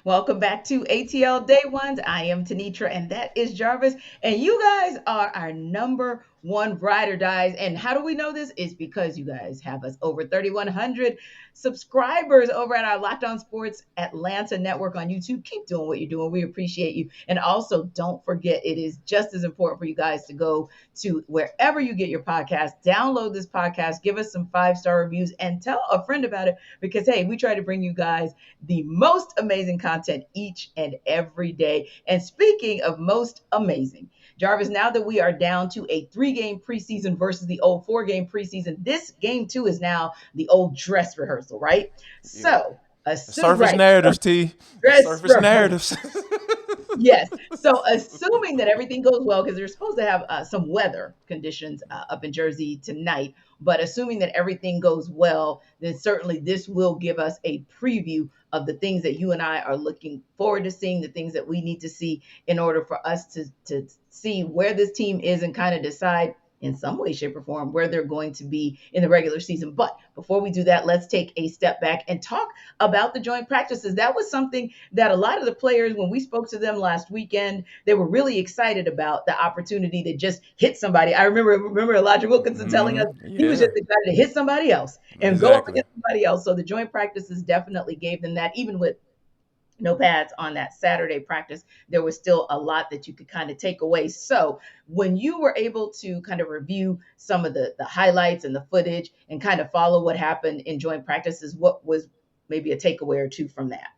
Welcome back to ATL Day Ones. I am Tenitra, and that is Jarvis. And you guys are our number one ride or dies. And how do we know this? It's because you guys have us over 3,100 subscribers over at our Locked On Sports Atlanta network on YouTube. Keep doing what you're doing. We appreciate you. And also, don't forget, it is just as important for you guys to go to wherever you get your podcast, download this podcast, give us some 5-star reviews, and tell a friend about it because, hey, we try to bring you guys the most amazing content each and every day. And speaking of most amazing, Jarvis, now that we are down to a 3-game preseason versus the old 4-game preseason, this game two is now the old dress rehearsal, right? Yeah. So, The surface right, narratives, T. The dress surface rehearsal. narratives. Yes. So, assuming that everything goes well, because they're supposed to have some weather conditions up in Jersey tonight, but assuming that everything goes well, then certainly this will give us a preview of the things that you and I are looking forward to seeing, the things that we need to see in order for us to see where this team is and kind of decide in some way, shape, or form where they're going to be in the regular season. But before we do that, let's take a step back and talk about the joint practices. That was something that a lot of the players, when we spoke to them last weekend, they were really excited about the opportunity to just hit somebody. I remember Elijah Wilkinson telling us he was Yeah, just excited to hit somebody else and go up exactly. against somebody else. So the joint practices definitely gave them that, even with no pads on that Saturday practice, there was still a lot that you could kind of take away. So when you were able to kind of review some of the highlights and the footage and kind of follow what happened in joint practices, what was maybe a takeaway or two from that?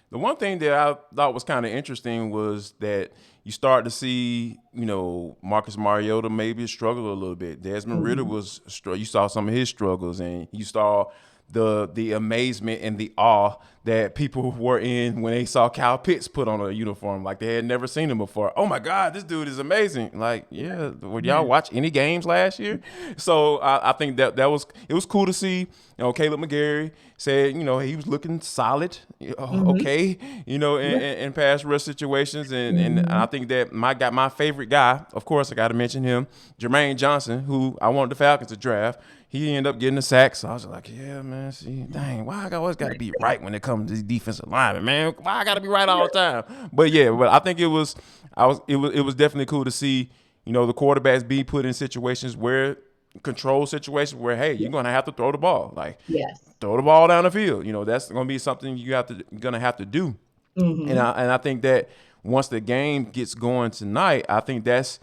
The one thing that I thought was kind of interesting was that you start to see, Marcus Mariota maybe struggle a little bit. Desmond Ritter Mhm. was, you saw some of his struggles, and you saw the amazement and the awe that people were in when they saw Kyle Pitts put on a uniform like they had never seen him before. Oh my God, this dude is amazing! Like, yeah, would y'all watch any games last year? So I think it was cool to see. Caleb McGarry said, he was looking solid, Mhm. okay, Yeah. in pass rush situations, and I Mhm. think that my favorite guy, of course, I got to mention him, Jermaine Johnson, who I wanted the Falcons to draft. He ended up getting a sack, so I was like, yeah, man, see, dang, why I always got to be right when it comes to these defensive linemen, man? Why I got to be right all the time? But yeah, but I think it was definitely cool to see, the quarterbacks be put in situations where control situations where, hey, Yeah. you're gonna have to throw the ball, like Yes. throw the ball down the field. That's gonna be something you're gonna have to do. And Mhm. I think that once the game gets going tonight, I think that's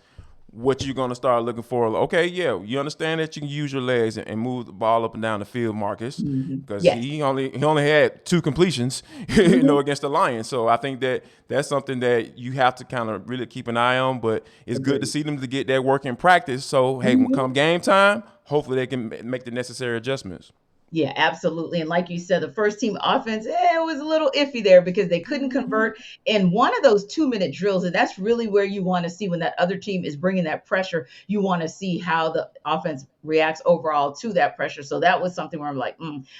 what you're going to start looking for. Okay, yeah, you understand that you can use your legs and move the ball up and down the field, Marcus, Mhm. because Yes. he only had 2 completions, Mhm. against the Lions. So I think that that's something that you have to kind of really keep an eye on. But it's good to Agreed. see them to get that work in practice. So hey, when Mhm. come game time, hopefully they can make the necessary adjustments. Yeah, absolutely. And like you said, the first team offense, it was a little iffy there because they couldn't convert in one of those 2-minute drills. And that's really where you want to see when that other team is bringing that pressure. You want to see how the offense reacts overall to that pressure. So that was something where I'm like,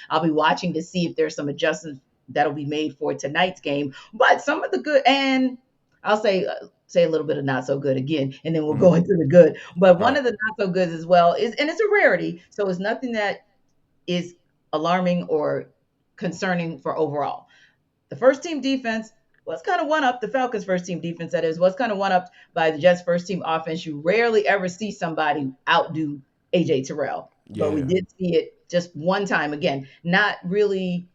I'll be watching to see if there's some adjustments that'll be made for tonight's game. But some of the good, and I'll say a little bit of not so good again, and then we'll Mm-hmm. go into the good. But All one right. of the not so goods as well is, and it's a rarity, so it's nothing that is alarming or concerning for overall. The first team defense was kind of one up, the Falcons' first team defense, that is, was kind of one up by the Jets' first team offense. You rarely ever see somebody outdo AJ Terrell, but we Yeah. did see it just one time. Again, not really.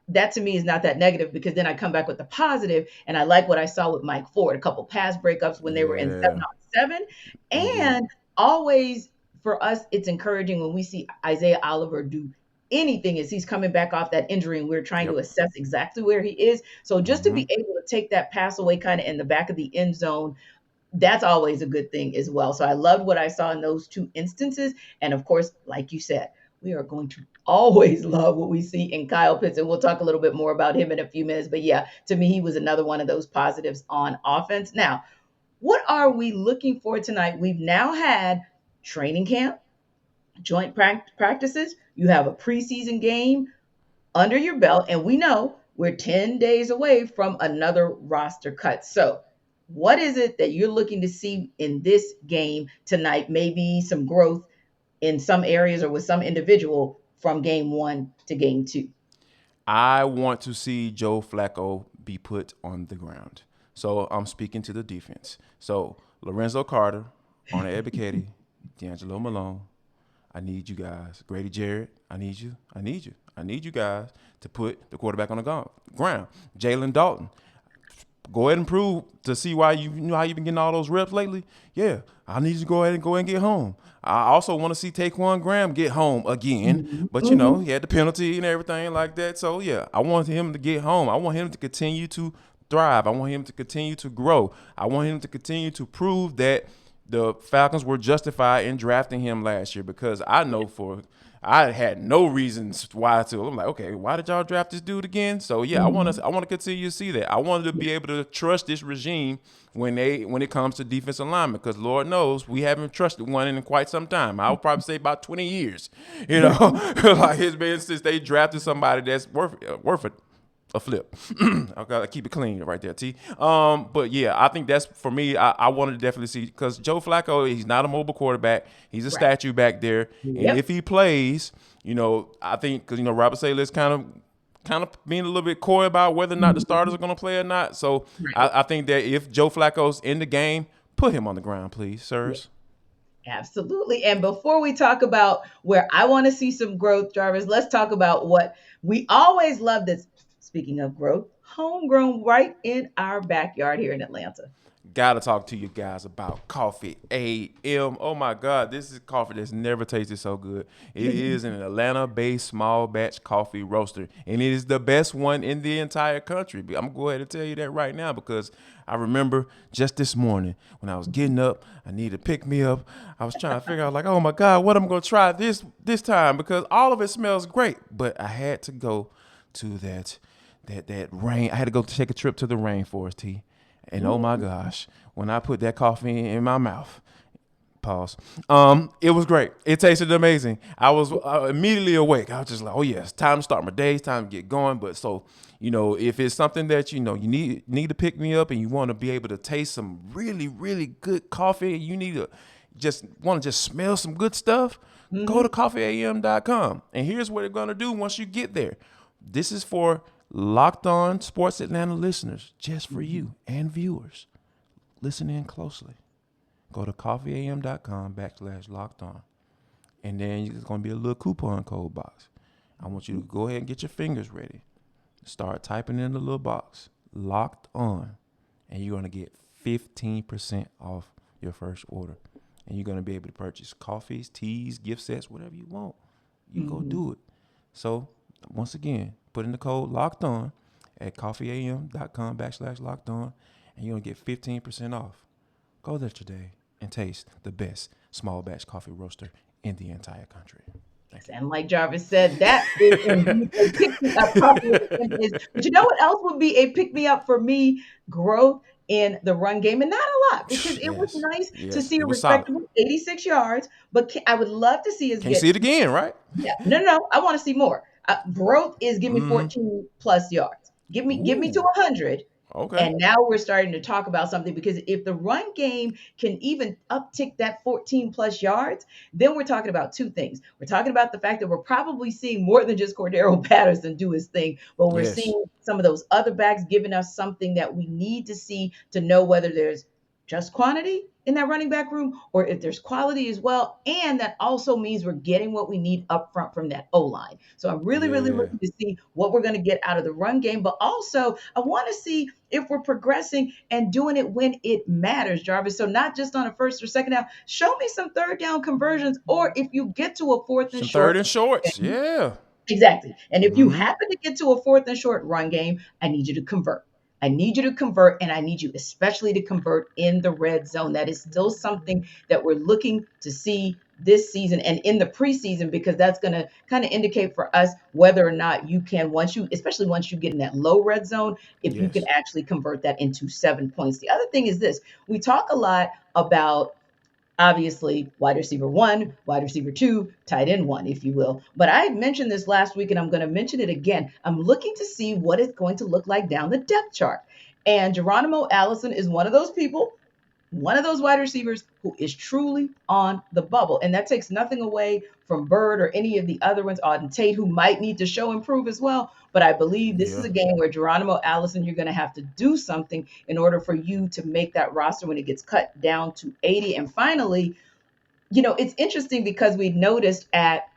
That to me is not that negative because then I come back with the positive, and I like what I saw with Mike Ford, a couple pass breakups when they were in Yeah. 7-on-7, Indeed. and always for us, it's encouraging when we see Isaiah Oliver do anything as he's coming back off that injury and we're trying to Yep. assess exactly where he is. So just to Mm-hmm. be able to take that pass away kind of in the back of the end zone, that's always a good thing as well. So I loved what I saw in those two instances. And of course, like you said, we are going to always love what we see in Kyle Pitts. And we'll talk a little bit more about him in a few minutes. But yeah, to me, he was another one of those positives on offense. Now, what are we looking for tonight? We've now had training camp, joint practices. You have a preseason game under your belt, and we know we're 10 days away from another roster cut. So, what is it that you're looking to see in this game tonight? Maybe some growth in some areas or with some individual from game one to game two. I want to see Joe Flacco be put on the ground. So I'm speaking to the defense. So Lorenzo Carter, Arnold Ebiketie, D'Angelo Malone, I need you guys. Grady Jarrett, I need you. I need you. I need you guys to put the quarterback on the ground. Jalen Dalton, go ahead and prove to see why you know how you've been getting all those reps lately. Yeah, I need you to go ahead and get home. I also want to see Taquan Graham get home again, Mhm. but Mhm. he had the penalty and everything like that. So yeah, I want him to get home. I want him to continue to thrive. I want him to continue to grow. I want him to continue to prove that the Falcons were justified in drafting him last year because I know for I had no reasons why to. I'm like, okay, why did y'all draft this dude again? So yeah, Mhm. I want to continue to see that. I wanted to be able to trust this regime when it comes to defense alignment because Lord knows we haven't trusted one in quite some time. I would probably say about 20 years. You know, like it's been since they drafted somebody that's worth it a flip. I gotta keep it clean right there, T. But yeah, I think that's for me. I wanted to definitely see because Joe Flacco, he's not a mobile quarterback. He's a Right. statue back there, and Yep. if he plays, I think because Robert Saleh's kind of being a little bit coy about whether or not the starters Mhm. are going to play or not. So Right. I think that if Joe Flacco's in the game, put him on the ground, please, sirs. Absolutely. And before we talk about where I want to see some growth, Jarvis, let's talk about what we always love this. Speaking of growth, homegrown right in our backyard here in Atlanta. Gotta talk to you guys about Coffee AM. Oh my God, this is coffee that's never tasted so good. It is an Atlanta-based small batch coffee roaster, and it is the best one in the entire country. I'm gonna go ahead and tell you that right now because I remember just this morning when I was getting up, I needed to pick me up. I was trying to figure out like, oh my God, what I'm gonna try this time because all of it smells great, but I had to go to that rain. I had to go take a trip to the rainforest, T. And oh my Mm, gosh, when I put that coffee in my mouth, pause. It was great. It tasted amazing. I was immediately awake. I was just like, oh yes, time to start my day. It's time to get going. But so, if it's something that you need to pick me up, and you want to be able to taste some really really good coffee, and you need to just smell some good stuff. Go to mhm, coffeeam.com. And here's what they're gonna do once you get there. This is for Locked On Sports Atlanta listeners, just for mhm, you and viewers. Listen in closely. Go to coffeeam.com/locked on. And then there's going to be a little coupon code box. I want you to go ahead and get your fingers ready. Start typing in the little box, locked on. And you're going to get 15% off your first order. And you're going to be able to purchase coffees, teas, gift sets, whatever you want. You go mhm. do it. So, once again, put in the code locked on at coffeeam.com/locked on. And you're going to get 15% off. Go there today and taste the best small batch coffee roaster in the entire country. Thank Yes, you. and like Jarvis said, that is indeed a pick me up coffee with Wednesdays. But you know what else would be a pick me up for me? Growth in the run game, and not a lot because it was Yes, nice to yes, see it a was solid. respectable 86 yards. But I would love to see us Can't get see it again, right? yeah, no, no, no. I want to see more. Growth is give me Mm-hmm. 14 plus yards. Give me to Ooh, 100. okay. And now we're starting to talk about something because if the run game can even uptick that 14 plus yards, then we're talking about two things. We're talking about the fact that we're probably seeing more than just Cordero Patterson do his thing, but we're Yes, seeing some of those other backs giving us something that we need to see to know whether there's just quantity in that running back room or if there's quality as well. And that also means we're getting what we need up front from that O line. So I'm really, really yeah. looking to see what we're going to get out of the run game. But also, I want to see if we're progressing and doing it when it matters, Jarvis. So not just on a first or second down. Show me some third down conversions, or if you get to a fourth and Some third short. and shorts, yeah. Exactly. And if you Mm-hmm. happen to get to a fourth and short run game, I need you to convert. I need you to convert, and I need you especially to convert in the red zone. That is still something that we're looking to see this season and in the preseason because that's going to kind of indicate for us whether or not you can, especially once you get in that low red zone, if you can Yes. actually convert that into 7 points. The other thing is this: we talk a lot about obviously wide receiver one, wide receiver two, tight end one, if you will. But I mentioned this last week and I'm going to mention it again. I'm looking to see what it's going to look like down the depth chart. And Geronimo Allison is one of those people. one of those wide receivers who is truly on the bubble. And that takes nothing away from Bird or any of the other ones, Auden Tate, who might need to show improve as well. But I believe this is Yeah. a game where Geronimo Allison, you're going to have to do something in order for you to make that roster when it gets cut down to 80. And finally, it's interesting because we noticed at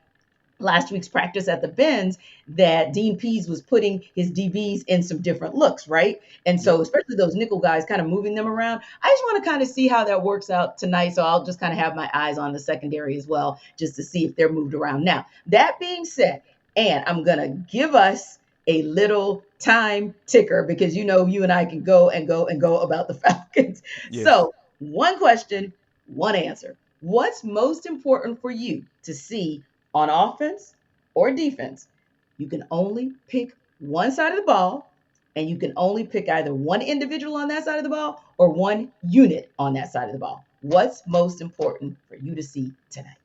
last week's practice at the Benz that Dean Pease was putting his DBs in some different looks, right? And Yep. so, especially those nickel guys, kind of moving them around. I just want to kind of see how that works out tonight. So I'll just kind of have my eyes on the secondary as well, just to see if they're moved around. Now, that being said, and I'm going to give us a little time ticker because you and I can go and go and go about the Falcons. Yes. So, one question, one answer. What's most important for you to see on offense or defense? You can only pick one side of the ball, and you can only pick either one individual on that side of the ball or one unit on that side of the ball. What's most important for you to see tonight?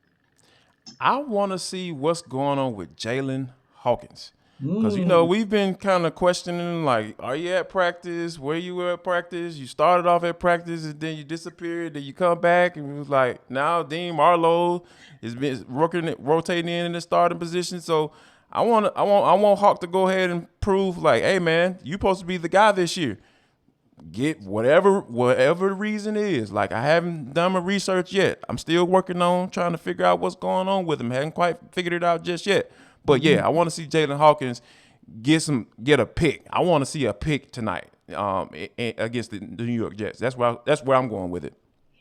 I want to see what's going on with Jalen Hawkins. Because, Mm, we've been kind of questioning, like, are you at practice? Where you were at practice? You started off at practice and then you disappeared. Then you come back and it was like, now Dean Marlowe has been rotating in the starting position. So I want Hawk to go ahead and prove, like, hey, man, you're supposed to be the guy this year. Get whatever reason is. Like, I haven't done my research yet. I'm still working on trying to figure out what's going on with him. Haven't quite figured it out just yet. But mhm. yeah, I want to see Jalen Hawkins get a pick. I want to see a pick tonight against the New York Jets. That's where I'm going with it.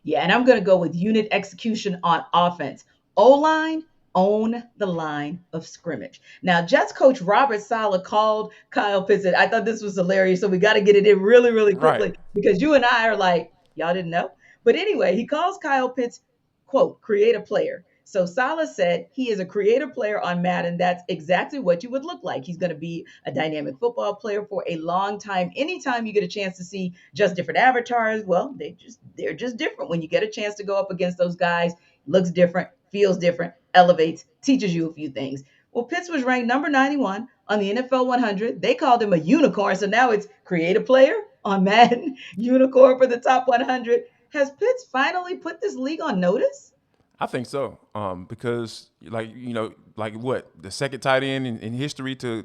Yeah, and I'm going to go with unit execution on offense. O line, own the line of scrimmage. Now, Jets coach Robert Saleh called Kyle Pitts. I thought this was hilarious, so we got to get it in really, really Right. quickly because you and I are like, y'all didn't know. But anyway, he calls Kyle Pitts, quote, create a player. So Saleh said he is a creative player on Madden. That's exactly what you would look like. He's going to be a dynamic football player for a long time. Anytime you get a chance to see just different avatars, well, they're just different. When you get a chance to go up against those guys, looks different, feels different, elevates, teaches you a few things. Well, Pitts was ranked number 91 on the NFL 100. They called him a unicorn, so now it's creative player on Madden, unicorn for the top 100. Has Pitts finally put this league on notice? I think so. Because like what the second tight end in history to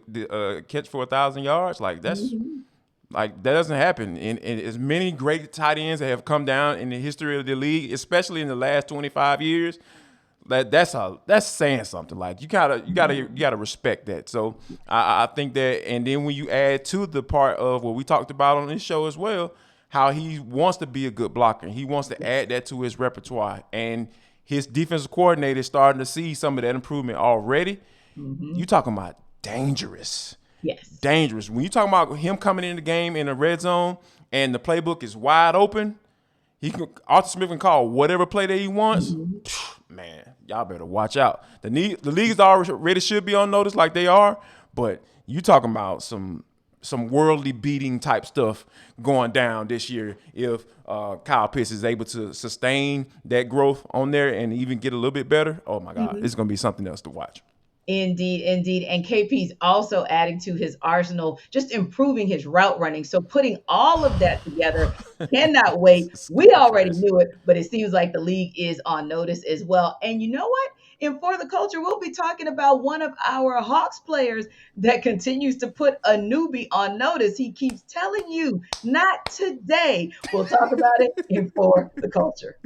catch for 1,000 yards. Like Mhm. that doesn't happen. And as many great tight ends that have come down in the history of the league, especially in the last 25 years, that's saying something. Like you gotta respect that. So I think that, and then when you add to the part of what we talked about on this show as well, how he wants to be a good blocker, he wants to add that to his repertoire, and his defensive coordinator is starting to see some of that improvement already. You Mhm. talking about dangerous, Yes. dangerous. When you talking about him coming in the game in the red zone and the playbook is wide open, Arthur Smith can call whatever play that he wants. Mhm. Man, y'all better watch out. The leagues already should be on notice like they are, but you talking about some worldly beating type stuff going down this year if Kyle Pitts is able to sustain that growth on there and even get a little bit better. Oh my God, Mhm. it's gonna be something else to watch. Indeed, indeed. And KP's also adding to his arsenal, just improving his route running. So putting all of that together, cannot wait. It's We gonna be already classic. knew it, but it seems like the league is on notice as well. And you know what? In For the Culture, we'll be talking about one of our Hawks players that continues to put a newbie on notice. He keeps telling you, not today. We'll talk about it in For the Culture.